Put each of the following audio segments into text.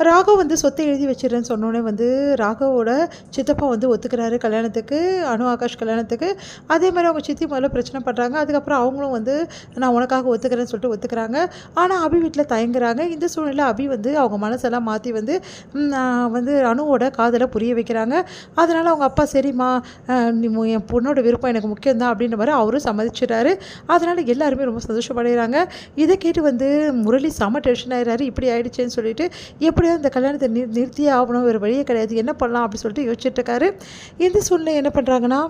ராகவ் வந்து சொத்தை எழுதி வச்சிடுறேன்னு சொன்னோடனே வந்து ராகவோட சித்தப்பா வந்து ஒத்துக்கிறாரு கல்யாணத்துக்கு, ஆகாஷ் கல்யாணத்துக்கு. அதே மாதிரி அவங்க சித்தி முதல்ல பிரச்சனை பண்ணுறாங்க. அதுக்கப்புறம் அவங்களும் வந்து நான் உனக்காக ஒத்துக்கிறேன்னு சொல்லிட்டு ஒத்துக்கிறாங்க. ஆனால் அபி வீட்டில் தயங்குறாங்க. இந்த சூழ்நிலை அபி வந்து அவங்க மனசெல்லாம் மாற்றி வந்து வந்து அனுவோட காதலை புரிய வைக்கிறாங்க. அதனால் அவங்க அப்பா சரிம்மா நீ என் பொண்ணோட விருப்பம் எனக்கு முக்கியம்தான் அப்படின்ற மாதிரி அவரும் சம்மதிச்சிட்டாரு. அதனால் எல்லாருமே ரொம்ப சந்தோஷப்படைகிறாங்க. இதை கேட்டு வந்து முரளி செம டென்ஷன் ஆகிறாரு. இப்படி ஆயிடுச்சேன்னு சொல்லிட்டு எப்படியாவது இந்த கல்யாணத்தை நிறுத்தியே ஆகணும், வேறு வழியே கிடையாது, என்ன பண்ணலாம் அப்படின்னு சொல்லிட்டு யோசிச்சுட்டு இருக்காரு. இந்த சூழ்நிலை என்ன பண்ணுறாங்கன்னா,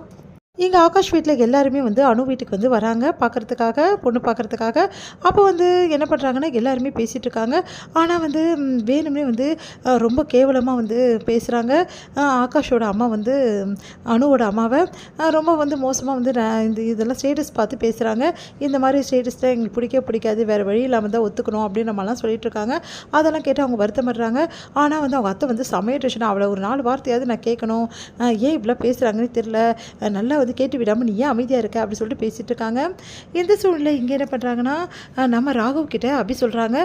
இங்கே ஆகாஷ் வீட்டில் எல்லாருமே வந்து அனு வீட்டுக்கு வந்து வராங்க பார்க்குறதுக்காக, பொண்ணு பார்க்குறதுக்காக. அப்போ வந்து என்ன பண்ணுறாங்கன்னா எல்லாருமே பேசிகிட்டு இருக்காங்க. ஆனால் வந்து வேணும்னே வந்து ரொம்ப கேவலமாக வந்து பேசுகிறாங்க. ஆகாஷோட அம்மா வந்து அனுவோட அம்மாவை ரொம்ப வந்து மோசமாக வந்து இதெல்லாம் ஸ்டேட்டஸ் பார்த்து பேசுகிறாங்க. இந்த மாதிரி ஸ்டேட்டஸ்லாம் எங்களுக்கு பிடிக்காது, வேறு வழி இல்லாமல் தான் ஒத்துக்கணும் அப்படின்னு நம்மலாம் சொல்லிட்டு இருக்காங்க. அதெல்லாம் கேட்டு அவங்க வருத்தப்படுறாங்க. ஆனால் வந்து அவங்க அத்தை வந்து சமையல் டென்ஷன், அவளை ஒரு 4 வார்த்தையாவது நான் கேட்கணும், ஏன் இப்படிலாம் பேசுகிறாங்கன்னு தெரில, நல்லா வந்து கேட்டு விடாமல் நீ ஏன் அமைதியாக இருக்க அப்படி சொல்லிட்டு பேசிகிட்டு இருக்காங்க. இந்த சூழ்நிலை இங்கே என்ன பண்ணுறாங்கன்னா, நம்ம ராகவ் கிட்ட அப்படி சொல்கிறாங்க,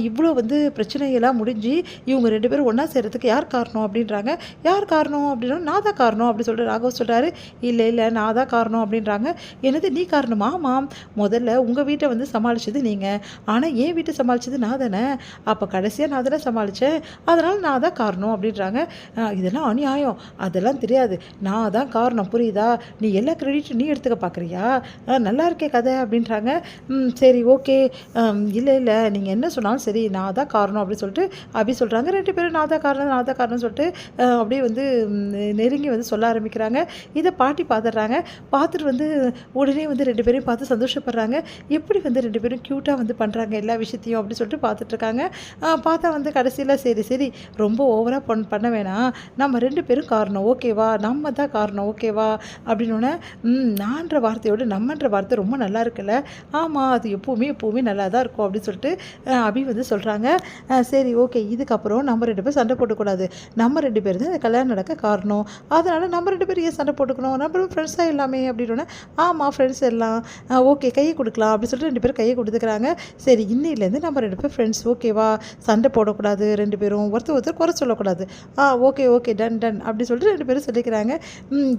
இவ்வளோ வந்து பிரச்சனையெல்லாம் முடிஞ்சு இவங்க 2 பேரும் ஒன்றா சேர்கிறதுக்கு யார் காரணம் அப்படின்றாங்க. யார் காரணம் அப்படின்னா நான் தான் காரணம் அப்படி சொல்லிட்டு ராகவ் சொல்கிறாரு. இல்லை நான் தான் காரணம் அப்படின்றாங்க. என்னது நீ காரணமா? ஆமாம், முதல்ல உங்கள் வீட்டை வந்து சமாளித்தது நீங்கள், ஆனால் என் வீட்டை சமாளித்தது நான் தானே, அப்போ கடைசியாக நான் தானே சமாளித்தேன், அதனால் நான் தான் காரணம் அப்படின்றாங்க. இதெல்லாம் அநியாயம், அதெல்லாம் தெரியாது, நான் தான் காரணம், புரியுதா? நீ எல்லா கிரெடிட்டும் நீ எடுத்துக்க பார்க்குறியா? நல்லா இருக்கே கதை அப்படின்றாங்க. சரி ஓகே, இல்லை நீங்கள் என்ன சொன்னாலும் சரி, நான் தான் காரணம் அப்படின்னு சொல்லிட்டு அப்படி சொல்கிறாங்க. 2 பேரும் நான் தான் காரணம்னு சொல்லிட்டு அப்படியே வந்து நெருங்கி வந்து சொல்ல ஆரம்பிக்கிறாங்க. இதை பாட்டி பார்த்துடுறாங்க. பார்த்துட்டு வந்து உடனே வந்து 2 பேரையும் பார்த்து சந்தோஷப்படுறாங்க. எப்படி வந்து 2 பேரும் க்யூட்டாக வந்து பண்ணுறாங்க எல்லா விஷயத்தையும் அப்படின்னு சொல்லிட்டு பார்த்துட்ருக்காங்க. பார்த்தா வந்து கடைசியில் சரி ரொம்ப ஓவராக பண்ண வேணாம், நம்ம 2 பேரும் காரணம் ஓகேவா, நம்ம தான் காரணம் ஓகேவா அப்படின்னோடனே நான்ற வார்த்தையோடு நம்மன்ற வார்த்தை ரொம்ப நல்லா இருக்குல்ல, ஆமாம் அது எப்போவுமே நல்லா தான் இருக்கும் அப்படின்னு சொல்லிட்டு அபி வந்து சொல்கிறாங்க. சரி ஓகே, இதுக்கப்புறம் நம்ம 2 பேரும் சண்டை போட்டுக்கூடாது, நம்ம 2 பேர் தான் இந்த கல்யாணம் நடக்க காரணம், அதனால் நம்ம 2 பேரும் ஏன் சண்டை போட்டுக்கணும், நம்ம ஃப்ரெண்ட்ஸாக எல்லாமே அப்படின்னோடனே ஆமாம் ஃப்ரெண்ட்ஸ் எல்லாம் ஓகே கையை கொடுக்கலாம் அப்படின்னு சொல்லிட்டு 2 பேரும் கையை கொடுத்துக்கிறாங்க. சரி இன்னிலேருந்து நம்ம 2 பேரும் ஃப்ரெண்ட்ஸ் ஓகேவா, சண்டை போடக்கூடாது, 2 பேரும் ஒருத்தர் குறை சொல்லக்கூடாது, ஓகே டன் அப்படி சொல்லிட்டு 2 பேரும் சொல்லிக்கிறாங்க.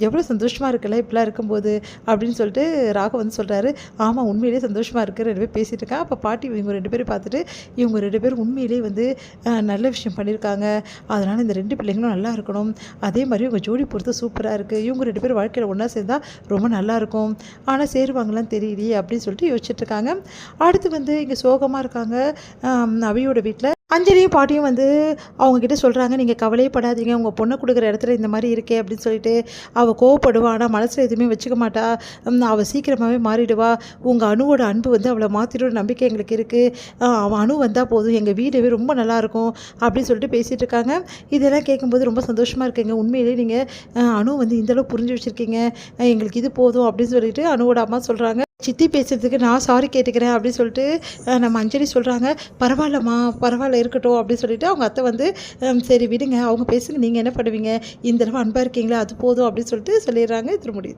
எவ்வளோ சந்தோஷமாக இருக்குல்ல இப்படிலாம் இருக்கும்போது அப்படின்னு சொல்லிட்டு ராகவ் வந்து சொல்கிறாரு. ஆமாம் உண்மையிலே சந்தோஷமாக இருக்குது, 2 பேர் பேசிகிட்டு இருக்கா. அப்போ பாட்டி இவங்க 2 பேரும் பார்த்துட்டு இவங்க 2 பேரும் உண்மையிலே வந்து நல்ல விஷயம் பண்ணியிருக்காங்க, அதனால் இந்த 2 பிள்ளைங்களும் நல்லா இருக்கணும், அதே மாதிரி இவங்க ஜோடி பொறுத்து சூப்பராக இருக்குது, இவங்க 2 பேரும் வாழ்க்கையில் ஒன்றா சேர்ந்தால் ரொம்ப நல்லாயிருக்கும், ஆனால் சேருவாங்களாம் தெரியலையே அப்படின்னு சொல்லிட்டு யோசிச்சுட்ருக்காங்க. அடுத்து வந்து இங்கே சோகமாக இருக்காங்க அவியோட வீட்டில். அஞ்சலியும் பாட்டியும் வந்து அவங்கக்கிட்ட சொல்கிறாங்க, நீங்கள் கவலையே படாதீங்க, உங்கள் பொண்ணை கொடுக்குற இடத்துல இந்த மாதிரி இருக்கே அப்படின்னு சொல்லிட்டு. அவள் கோவப்படுவா, ஆனால் மனசில் எதுவுமே வச்சுக்க மாட்டா, அவள் சீக்கிரமாகவே மாறிடுவா, உங்கள் அணுவோட அன்பு வந்து அவளை மாற்றிடுற நம்பிக்கை எங்களுக்கு இருக்குது, அவள் அணு வந்தால் போதும், எங்கள் வீடவே ரொம்ப நல்லாயிருக்கும் அப்படின்னு சொல்லிட்டு பேசிகிட்டு இருக்காங்க. இதெல்லாம் கேட்கும்போது ரொம்ப சந்தோஷமாக இருக்குங்க. உண்மையிலே நீங்கள் அணு வந்து இந்தளவு புரிஞ்சு வச்சுருக்கீங்க, எங்களுக்கு இது போதும் அப்படின்னு சொல்லிட்டு அணுவோட அம்மா சொல்கிறாங்க. சித்தி பேசுறதுக்கு நான் சாரி கேட்டுக்கிறேன் அப்படின்னு சொல்லிட்டு நம்ம அஞ்சலி சொல்கிறாங்க. பரவாயில்ல இருக்கட்டும் அப்படின்னு சொல்லிட்டு அவங்க அத்தை வந்து சரி விடுங்க அவங்க பேசுங்க, நீங்கள் என்ன பண்ணுவீங்க, இந்த தடவை அன்பாக இருக்கீங்களா அது போதும் அப்படின்னு சொல்லிட்டு சொல்லிடுறாங்க. இது முடியுது.